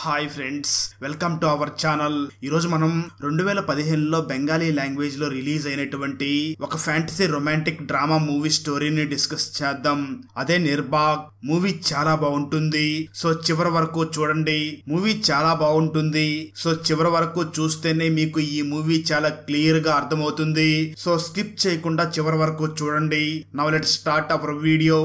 Hi friends, welcome to our channel. ఈరోజు మనం 2015లో Bengali language లో రిలీజ్ అయినటువంటి ఒక ఫ్యాంటసీ రొమాంటిక్ డ్రామా మూవీ స్టోరీని డిస్కస్ చేద్దాం. అదే నిర్బాగ్. మూవీ చాలా బాగుంటుంది, సో చివరి వరకు చూడండి. మూవీ చాలా బాగుంటుంది, సో చివరి వరకు చూస్తేనే మీకు ఈ మూవీ చాలా క్లియర్ గా అర్థమవుతుంది. సో స్కిప్ చేయకుండా చివరి వరకు చూడండి. Now let's start our video.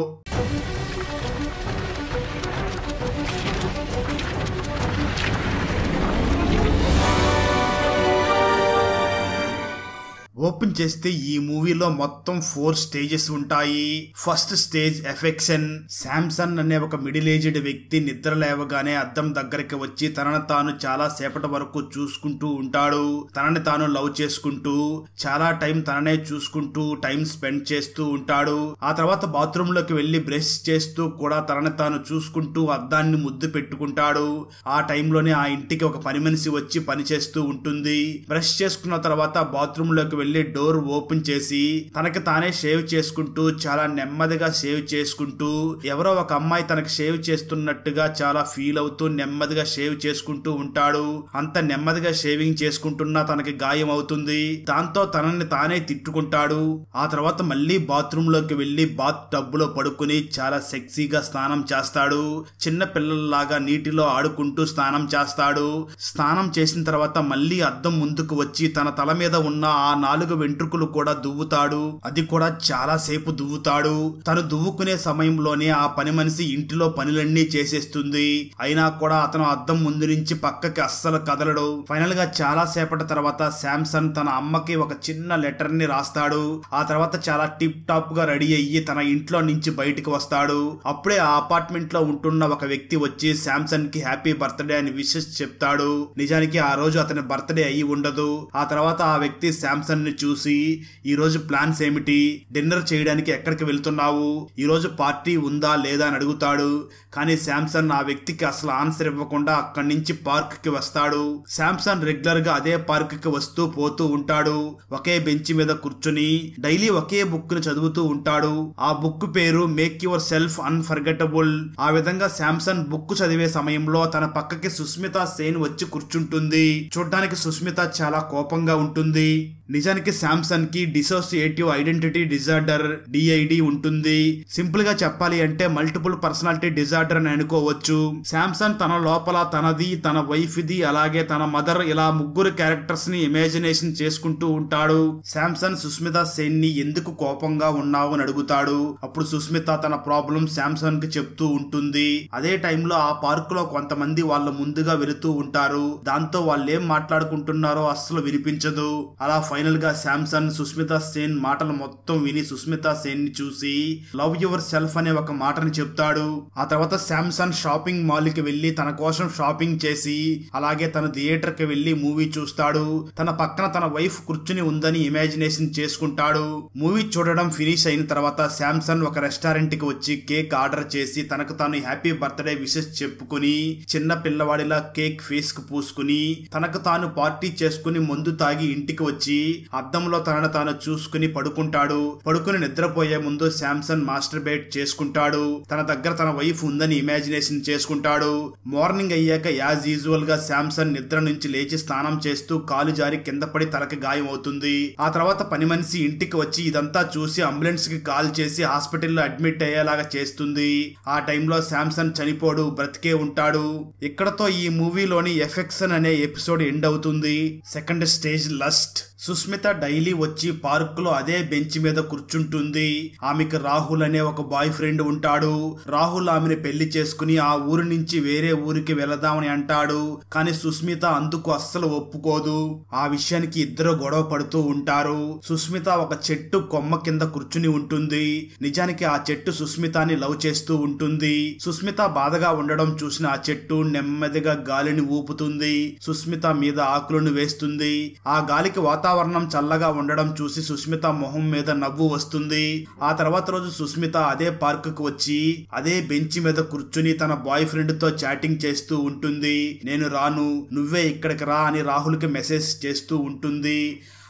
Open చేస్తే ఈ మూవీలో మొత్తం 4 స్టేజెస్ ఉంటాయి. First stage affection. శాంసన్ అనే ఒక మిడిల్ ఏజ్డ్ వ్యక్తి నిద్ర లేవగానే అద్దం దగ్గరికి వచ్చి తనను తాను చాలా సేపటి వరకు చూసుకుంటూ ఉంటాడు. తనని తాను లవ్ చేసుకుంటూ చాలా టైం తననే చూసుకుంటూ టైం స్పెండ్ చేస్తూ ఉంటాడు. ఆ తర్వాత బాత్రూమ్ లోకి వెళ్లి బ్రష్ చేస్తూ కూడా తనని తాను చూసుకుంటూ అద్దాన్ని ముద్దు పెట్టుకుంటాడు. ఆ టైంలోనే ఆ ఇంటికి ఒక పని మనిషి వచ్చి పని చేస్తూ ఉంటుంది. బ్రష్ చేసుకున్న తర్వాత బాత్రూమ్ లోకి వెళ్లి డోర్ ఓపెన్ చేసి తనకి తానే షేవ్ చేసుకుంటూ చాలా నెమ్మదిగా షేవ్ చేసుకుంటూ ఎవరో ఒక అమ్మాయి తనకి షేవ్ చేస్తున్నట్టుగా చాలా ఫీల్ అవుతూ నెమ్మదిగా షేవ్ చేసుకుంటూ ఉంటాడు. అంత నెమ్మదిగా షేవింగ్ చేసుకుంటున్నా తనకి గాయం అవుతుంది. దాంతో తనని తానే తిట్టుకుంటాడు. ఆ తర్వాత మళ్ళీ బాత్రూమ్ లోకి వెళ్లి బాత్ టబ్ లో పడుకుని చాలా సెక్సీగా స్నానం చేస్తాడు. చిన్న పిల్లల్లాగా నీటిలో ఆడుకుంటూ స్నానం చేస్తాడు. స్నానం చేసిన తర్వాత మళ్ళీ అద్దం ముందుకు వచ్చి తన తల మీద ఉన్న ఆ 4 వెంట్రుకలు కూడా దువ్వుతాడు. అది కూడా చాలా సేపు దువ్వుతాడు. తను దువ్వుకునే సమయంలోనే ఆ పని మనిషి ఇంటిలో పనులన్నీ చేసేస్తుంది. అయినా కూడా అతను అద్దం ముందు నుంచి పక్కకి అస్సలు కదలడు. ఫైనల్ గా చాలా సేపటి తర్వాత శాంసన్ తన అమ్మకి ఒక చిన్న లెటర్ ని రాస్తాడు. ఆ తర్వాత చాలా టిప్ టాప్ గా రెడీ అయ్యి తన ఇంట్లో నుంచి బయటికి వస్తాడు. అప్పుడే ఆ అపార్ట్మెంట్ లో ఉంటున్న ఒక వ్యక్తి వచ్చి శాంసన్ కి హ్యాపీ బర్త్డే అని విషెస్ చెప్తాడు. నిజానికి ఆ రోజు అతని బర్త్డే అయి ఉండదు. ఆ తర్వాత ఆ వ్యక్తి శాంసన్ ని చూసి ఈ రోజు ప్లాన్స్ ఏమిటి, డిన్నర్ చేయడానికి ఎక్కడికి వెళ్తున్నావు, ఈ రోజు పార్టీ ఉందా లేదా అని అడుగుతాడు. కానీ శాంసన్ ఆ వ్యక్తికి అసలు ఆన్సర్ ఇవ్వకుండా అక్కడి నుంచి పార్క్ కి వస్తాడు. శాంసన్ రెగ్యులర్ గా అదే పార్క్ కి వస్తూ పోతూ ఉంటాడు. ఒకే బెంచ్ మీద కూర్చుని డైలీ ఒకే బుక్ ని చదువుతూ ఉంటాడు. ఆ బుక్ పేరు మేక్ యువర్ సెల్ఫ్ అన్ఫర్గెటబుల్. ఆ విధంగా శాంసన్ బుక్ చదివే సమయంలో తన పక్కకి సుస్మిత సేన్ వచ్చి కూర్చుంటుంది. చూడ్డానికి సుస్మిత చాలా కోపంగా ఉంటుంది. నిజానికి శాంసన్ కి డిసోసియేటివ్ ఐడెంటిటీ డిజార్డర్ DID ఉంటుంది. సింపుల్ గా చెప్పాలి అంటే మల్టిపుల్ పర్సనాలిటీ డిజార్డర్ అని అనుకోవచ్చు. శాంసన్ తన లోపల తనది, తన వైఫ్ ది, అలాగే తన మదర్, ఇలా 3 క్యారెక్టర్స్ ని ఇమాజినేషన్ చేసుకుంటూ ఉంటాడు. శాంసన్ సుస్మిత సేన్ ని ఎందుకు కోపంగా ఉన్నావు అని అడుగుతాడు. అప్పుడు సుస్మిత తన ప్రాబ్లం శాంసన్ కి చెప్తూ ఉంటుంది. అదే టైంలో ఆ పార్క్ లో కొంతమంది వాళ్ళు ముందుగా వెళుతూ ఉంటారు. దాంతో వాళ్ళు ఏం మాట్లాడుకుంటున్నారో అస్సలు వినిపించదు. అలా ఫైనల్ గా శాంసన్ సుస్మిత సేన్ మాటలు మొత్తం విని సుస్మిత సేన్ ని చూసి లవ్ యువర్ సెల్ఫ్ అనే ఒక మాటని చెప్తాడు. ఆ తర్వాత శాంసన్ షాపింగ్ మాల్ కి వెళ్లి తన కోసం షాపింగ్ చేసి అలాగే తన థియేటర్ కి వెళ్లి మూవీ చూస్తాడు. తన పక్కన తన వైఫ్ కూర్చుని ఉందని ఇమాజినేషన్ చేసుకుంటాడు. మూవీ చూడడం ఫినిష్ అయిన తర్వాత శాంసన్ ఒక రెస్టారెంట్ కి వచ్చి కేక్ ఆర్డర్ చేసి తనకు తాను హ్యాపీ బర్త్డే విషెస్ చెప్పుకుని చిన్న పిల్లవాడిలా కేక్ ఫేస్ కు పూసుకుని తనకు తాను పార్టీ చేసుకుని మందు తాగి ఇంటికి వచ్చి అద్దంలో తనను తాను చూసుకుని పడుకుంటాడు. పడుకుని నిద్రపోయే ముందు శాంసన్ మాస్టర్బేట్ చేసుకుంటాడు. తన దగ్గర తన వైఫ్ ఉందని ఇమాజినేషన్ చేసుకుంటాడు. మార్నింగ్ అయ్యాక యాజ్ యూజువల్ గా శాంసన్ నిద్ర నుంచి లేచి స్నానం చేస్తూ కాలు జారి కింద పడి తలకి గాయం అవుతుంది. ఆ తర్వాత పని మనిషి ఇంటికి వచ్చి ఇదంతా చూసి అంబులెన్స్ కి కాల్ చేసి హాస్పిటల్లో అడ్మిట్ అయ్యేలాగా చేస్తుంది. ఆ టైంలో శాంసన్ చనిపోడు, బ్రతికే ఉంటాడు. ఇక్కడతో ఈ మూవీలోని ఎఫెక్షన్ అనే ఎపిసోడ్ ఎండ్ అవుతుంది. Second stage lust. Sushmita daily వచ్చి పార్క్ లో అదే బెంచ్ మీద కూర్చుంటుంది. ఆమెకు రాహుల్ అనే ఒక బాయ్ ఫ్రెండ్ ఉంటాడు. రాహుల్ ఆమెను పెళ్లి చేసుకుని ఆ ఊరి నుంచి వేరే ఊరికి వెళదామని అంటాడు. కానీ సుస్మిత అందుకు అస్సలు ఒప్పుకోదు. ఆ విషయానికి ఇద్దరు గొడవ పడుతూ ఉంటారు. సుస్మిత ఒక చెట్టు కొమ్మ కింద కూర్చుని ఉంటుంది. నిజానికి ఆ చెట్టు సుస్మితని లవ్ చేస్తూ ఉంటుంది. సుస్మిత బాధగా ఉండడం చూసిన ఆ చెట్టు నెమ్మదిగా గాలిని ఊపుతుంది. సుస్మిత మీద ఆకులను వేస్తుంది. ఆ గాలికి వాతావరణం చల్లగా ఉండడం చూసి సుస్మిత మొహం మీద నవ్వు వస్తుంది. ఆ తర్వాత రోజు సుస్మిత అదే పార్క్ కు వచ్చి అదే బెంచ్ మీద కూర్చుని తన బాయ్ ఫ్రెండ్ తో చాటింగ్ చేస్తూ ఉంటుంది. నేను రాను, నువ్వే ఇక్కడికి రా అని రాహుల్ కి మెసేజ్ చేస్తూ ఉంటుంది.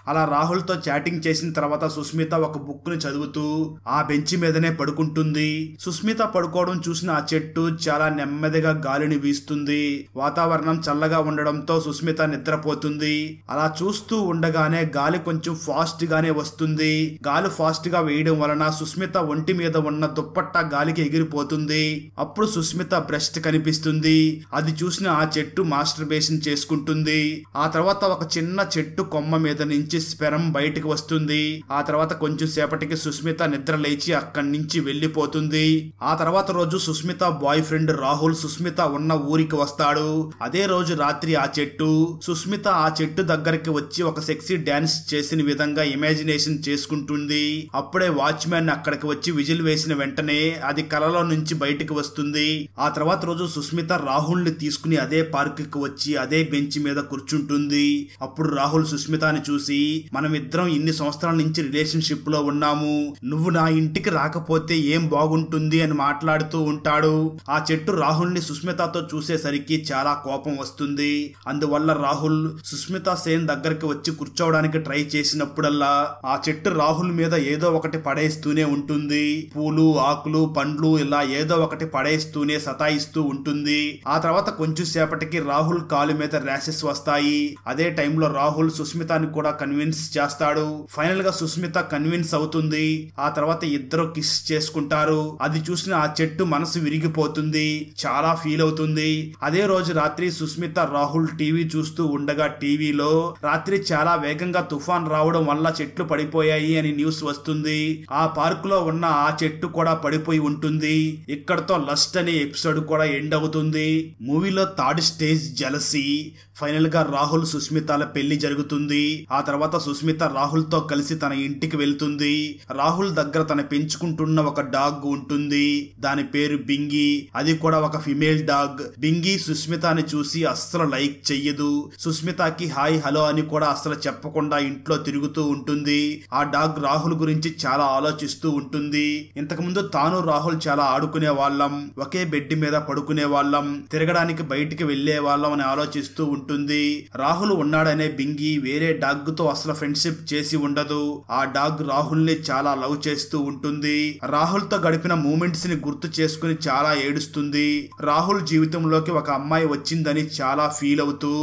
అలా రాహుల్ తో చాటింగ్ చేసిన తర్వాత సుస్మిత ఒక బుక్ ని చదువుతూ ఆ బెంచ్ మీదనే పడుకుంటుంది. సుస్మిత పడుకోవడం చూసిన ఆ చెట్టు చాలా నెమ్మదిగా గాలిని వీస్తుంది. వాతావరణం చల్లగా ఉండడంతో సుస్మిత నిద్రపోతుంది. అలా చూస్తూ ఉండగానే గాలి కొంచెం ఫాస్ట్ గానే వస్తుంది. గాలి ఫాస్ట్ గా వేయడం వలన సుస్మిత ఒంటి మీద ఉన్న దుప్పట్టా గాలికి ఎగిరిపోతుంది. అప్పుడు సుస్మిత బ్రెస్ట్ కనిపిస్తుంది. అది చూసిన ఆ చెట్టు మాస్టర్బేషన్ చేసుకుంటుంది. ఆ తర్వాత ఒక చిన్న చెట్టు కొమ్మ మీద నుంచి స్పెరం బయటకు వస్తుంది. ఆ తర్వాత కొంచెం సేపటికి సుస్మిత నిద్ర లేచి అక్కడి నుంచి వెళ్లిపోతుంది. ఆ తర్వాత రోజు సుస్మిత బాయ్ ఫ్రెండ్ రాహుల్ సుస్మిత ఉన్న ఊరికి వస్తాడు. అదే రోజు రాత్రి ఆ చెట్టు సుస్మిత ఆ చెట్టు దగ్గరికి వచ్చి ఒక సెక్సీ డాన్స్ చేసిన విధంగా ఇమాజినేషన్ చేసుకుంటుంది. అప్పుడే వాచ్మ్యాన్ అక్కడికి వచ్చి విజిల్ వేసిన వెంటనే అది కలలో నుంచి బయటకు వస్తుంది. ఆ తర్వాత రోజు సుస్మిత రాహుల్ ని తీసుకుని అదే పార్క్ కి వచ్చి అదే బెంచ్ మీద కూర్చుంటుంది. అప్పుడు రాహుల్ సుస్మితని చూసి మనమిద్దరం ఇన్ని సంవత్సరాల నుంచి రిలేషన్షిప్ లో ఉన్నాము, నువ్వు నా ఇంటికి రాకపోతే ఏం బాగుంటుంది అని మాట్లాడుతూ ఉంటాడు. ఆ చెట్టు రాహుల్ ని సుస్మితతో చూసేసరికి చాలా కోపం వస్తుంది. అందువల్ల రాహుల్ సుస్మిత సేన్ దగ్గరికి వచ్చి కూర్చోవడానికి ట్రై చేసినప్పుడల్లా ఆ చెట్టు రాహుల్ మీద ఏదో ఒకటి పడేస్తూనే ఉంటుంది. పూలు, ఆకులు, పండ్లు ఇలా ఏదో ఒకటి పడేస్తూనే సతాయిస్తూ ఉంటుంది. ఆ తర్వాత కొంచెం సేపటికి రాహుల్ కాలు మీద ర్యాషెస్ వస్తాయి. అదే టైంలో రాహుల్ సుస్మితని కూడా కన్విన్స్ చేస్తాడు. ఫైనల్ గా సుస్మిత కన్విన్స్ అవుతుంది. ఆ తర్వాత ఇద్దరు కిస్ చేసుకుంటారు. అది చూసిన ఆ చెట్టు మనసు విరిగిపోతుంది, చాలా ఫీల్ అవుతుంది. అదే రోజు రాత్రి సుస్మిత రాహుల్ టీవీ చూస్తూ ఉండగా టీవీలో రాత్రి చాలా వేగంగా తుఫాన్ రావడం వల్ల చెట్లు పడిపోయాయి అని న్యూస్ వస్తుంది. ఆ పార్క్ లో ఉన్న ఆ చెట్టు కూడా పడిపోయి ఉంటుంది. ఇక్కడతో లస్ట్ అనే ఎపిసోడ్ కూడా ఎండ్ అవుతుంది. మూవీలో థర్డ్ స్టేజ్ జెలసీ. ఫైనల్ గా రాహుల్ సుస్మితల పెళ్లి జరుగుతుంది. ఆ తర్వాత సుస్మిత రాహుల్ తో కలిసి తన ఇంటికి వెళ్తుంది. రాహుల్ దగ్గర తన పెంచుకుంటున్న ఒక డాగ్ ఉంటుంది. దాని పేరు బింగి. అది కూడా ఒక ఫిమేల్ డాగ్. బింగి సుస్మితని చూసి అస్సలు లైక్ చెయ్యదు. సుస్మితకి హాయ్ హలో అని కూడా అస్సలు చెప్పకుండా ఇంట్లో తిరుగుతూ ఉంటుంది. ఆ డాగ్ రాహుల్ గురించి చాలా ఆలోచిస్తూ ఉంటుంది. ఇంతకు ముందు తాను రాహుల్ చాలా ఆడుకునే వాళ్ళం, ఒకే బెడ్ మీద పడుకునే వాళ్ళం, తిరగడానికి బయటికి వెళ్లే వాళ్ళం అని ఆలోచిస్తూ ఉంటుంది. రాహుల్ ఉన్నాడనే బింగి వేరే డాగ్ తో అసలు ఫ్రెండ్షిప్ చేసి ఉండదు. ఆ డాగ్ రాహుల్ ని చాలా లవ్ చేస్తూ ఉంటుంది. రాహుల్ తో గడిపిన మూమెంట్స్ ని గుర్తు చేసుకుని చాలా ఏడుస్తుంది. రాహుల్ జీవితంలోకి ఒక అమ్మాయి వచ్చిందని చాలా ఫీల్ అవుతూ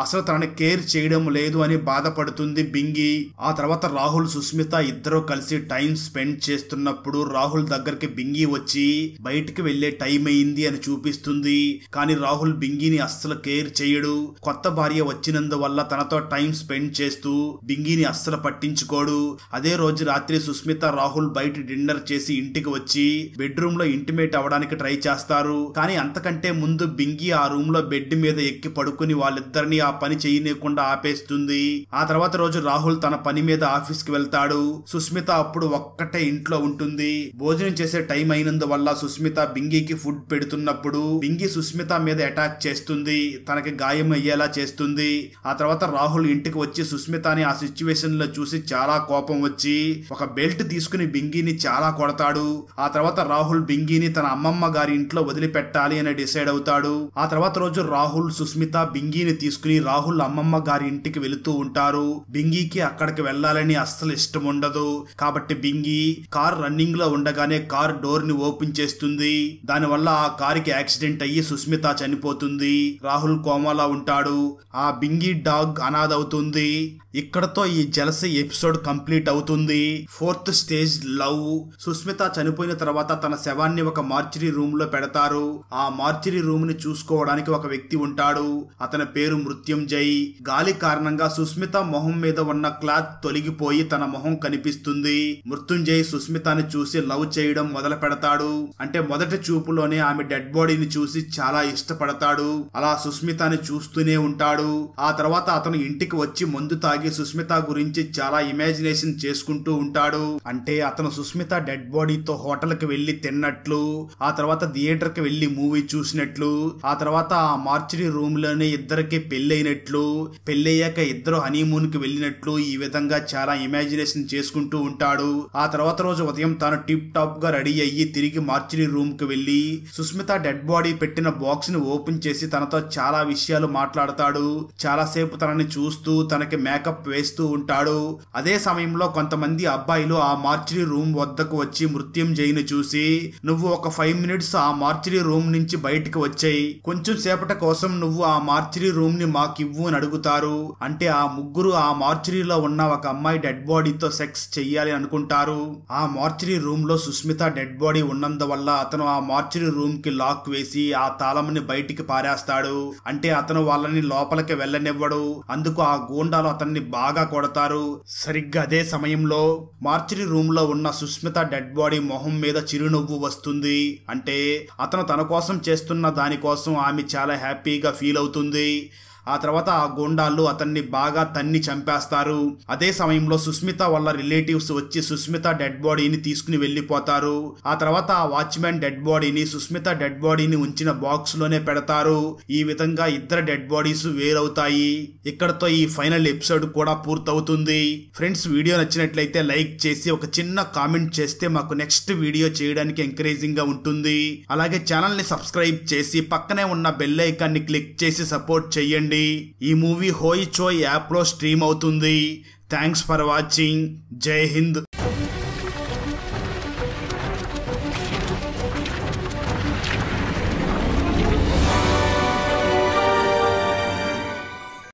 అసలు తనని కేర్ చేయడం లేదు అని బాధపడుతుంది బింగి. ఆ తర్వాత రాహుల్ సుస్మిత ఇద్దరు కలిసి టైం స్పెండ్ చేస్తున్నప్పుడు రాహుల్ దగ్గరికి బింగి వచ్చి బయటికి వెళ్లే టైం అయింది అని చూపిస్తుంది. కానీ రాహుల్ బింగిని అస్సలు కేర్ చేయడు. కొత్త భార్య వచ్చినందువల్ల తనతో టైం స్పెండ్ చేస్తూ బింగిని అస్సలు పట్టించుకోడు. అదే రోజు రాత్రి సుస్మిత రాహుల్ బయట డిన్నర్ చేసి ఇంటికి వచ్చి బెడ్రూమ్ లో ఇంటిమేట్ అవడానికి ట్రై చేస్తారు. కానీ అంతకంటే ముందు బింగి ఆ రూమ్ లో బెడ్ మీద ఎక్కి పడుకుని వాళ్ళిద్దరిని ఆ పని చేయనీయకుండా ఆపేస్తుంది. ఆ తర్వాత రోజు రాహుల్ తన పని మీద ఆఫీస్ కి వెళ్తాడు. సుస్మిత అప్పుడు ఒక్కటే ఇంట్లో ఉంటుంది. భోజనం చేసే టైం అయినందువల్ల సుస్మిత బింగికి ఫుడ్ పెడుతున్నప్పుడు బింగి సుస్మిత మీద అటాక్ చేస్తుంది, తనకి గాయం అయ్యేలా చేస్తుంది. ఆ తర్వాత రాహుల్ ఇంటికి వచ్చి సుస్మితని ఆ సిచ్యువేషన్ లో చూసి చాలా కోపం వచ్చి ఒక బెల్ట్ తీసుకుని బింగిని చాలా కొడతాడు. ఆ తర్వాత రాహుల్ బింగిని తన అమ్మమ్మ గారి ఇంట్లో వదిలిపెట్టాలి అని డిసైడ్ అవుతాడు. ఆ తర్వాత రోజు రాహుల్ సుస్మిత బింగిని తీసుకుని రాహుల్ అమ్మమ్మ గారి ఇంటికి వెళుతూ ఉంటారు. బింగికి అక్కడికి వెళ్లాలని అస్సలు ఇష్టం ఉండదు. కాబట్టి బింగి కార్ రన్నింగ్ లో ఉండగానే కార్ డోర్ ని ఓపెన్ చేస్తుంది. దానివల్ల ఆ కారుకి యాక్సిడెంట్ అయ్యి సుస్మిత చనిపోతుంది. రాహుల్ కోమాలో ఉంటాడు. ఆ బింగి డాగ్ అనాథవుతుంది. ఇక్కడతో ఈ జెలసీ ఎపిసోడ్ కంప్లీట్ అవుతుంది. Fourth stage love. సుస్మిత చనిపోయిన తర్వాత తన శవాన్ని ఒక మార్చరీ రూమ్ లో పెడతారు. ఆ మార్చరీ రూమ్ ని చూసుకోవడానికి ఒక వ్యక్తి ఉంటాడు. అతని పేరు మృత్యుంజయ్. గాలి కారణంగా సుస్మిత మొహం మీద ఉన్న క్లాత్ తొలగిపోయి తన మొహం కనిపిస్తుంది. మృత్యుంజయ్ సుస్మితని చూసి లవ్ చేయడం మొదలు పెడతాడు. అంటే మొదటి చూపులోనే ఆమె డెడ్ బాడీని చూసి చాలా ఇష్టపడతాడు. అలా సుస్మితని చూస్తూనే ఉంటాడు. ఆ తర్వాత అతను ఇంటికి వచ్చి మందు తాగి సుస్మిత గురించి చాలా ఇమాజినేషన్ చేసుకుంటూ ఉంటాడు. అంటే అతను సుస్మిత డెడ్ బాడీతో హోటల్ కి వెళ్లి తిన్నట్లు, ఆ తర్వాత థియేటర్ కి వెళ్లి మూవీ చూసినట్లు, ఆ తర్వాత ఆ మార్చరీ రూమ్ లోనే ఇద్దరికి పెళ్లైనట్లు, పెళ్లయ్యాక ఇద్దరు హనీమూన్ కి వెళ్ళినట్లు ఈ విధంగా చాలా ఇమాజినేషన్ చేసుకుంటూ ఉంటాడు. ఆ తర్వాత రోజు ఉదయం తాను టిప్ టాప్ గా రెడీ అయ్యి తిరిగి మార్చరీ రూమ్ కి వెళ్లి సుస్మిత డెడ్ బాడీ పెట్టిన బాక్స్ ని ఓపెన్ చేసి తనతో చాలా విషయాలు మాట్లాడతాడు. చాలాసేపు తనని చూస్తూ తనకి మేకప్ వేస్తూ ఉంటాడు. అదే సమయంలో కొంతమంది అబ్బాయిలు ఆ మార్చరీ రూమ్ వద్దకు వచ్చి మృత్యుంజయ్ని చూసి, నువ్వు ఒక 5 మినిట్స్ ఆ మార్చరీ రూమ్ నుంచి బయటికి వచ్చాయి, కొంచెం సేపటి కోసం నువ్వు ఆ మార్చరీ రూమ్ ని మాకివ్వు అని అడుగుతారు. అంటే ఆ ముగ్గురు ఆ మార్చరీలో ఉన్న ఒక అమ్మాయి డెడ్ బాడీతో సెక్స్ చెయ్యాలి అనుకుంటారు. ఆ మార్చరీ రూమ్ లో సుస్మిత డెడ్ బాడీ ఉన్నందువల్ల అతను ఆ మార్చరీ రూమ్ కి లాక్ వేసి ఆ తాళంని బయటికి పారేస్తాడు. అంటే అతను వాళ్ళని లోపలికి వెళ్ళనివ్వడు. అందుకు ఆ గూండాలు అతన్ని బాగా కొడతారు. సరిగ్గా అదే సమయంలో మార్చరీ రూమ్ లో ఉన్న సుస్మిత డెడ్ బాడీ మొహం మీద చిరునవ్వు వస్తుంది. అంటే అతను తన కోసం చేస్తున్న దానికోసం ఆమె చాలా హ్యాపీగా ఫీల్ అవుతుంది. ఆ తర్వాత ఆ గూండాలు అతన్ని బాగా తన్ని చంపేస్తారు. అదే సమయంలో సుస్మిత వాళ్ళ రిలేటివ్స్ వచ్చి సుస్మిత డెడ్ బాడీని తీసుకుని వెళ్లిపోతారు. ఆ తర్వాత ఆ వాచ్మెన్ డెడ్ బాడీని సుస్మిత డెడ్ బాడీని ఉంచిన బాక్స్ లోనే పెడతారు. ఈ విధంగా ఇద్దరు డెడ్ బాడీస్ వేరవుతాయి. ఇక్కడతో ఈ ఫైనల్ ఎపిసోడ్ కూడా పూర్తవుతుంది. ఫ్రెండ్స్, వీడియో నచ్చినట్లయితే లైక్ చేసి ఒక చిన్న కామెంట్ చేస్తే మాకు నెక్స్ట్ వీడియో చేయడానికి ఎంకరేజింగ్ గా ఉంటుంది. అలాగే ఛానల్ ని సబ్స్క్రైబ్ చేసి పక్కనే ఉన్న బెల్ ఐకాన్ ని క్లిక్ చేసి సపోర్ట్ చేయండి. ఈ మూవీ హోయిచోయ్ యాప్ లో స్ట్రీమ్ అవుతుంది. Thanks for watching. జై హింద్.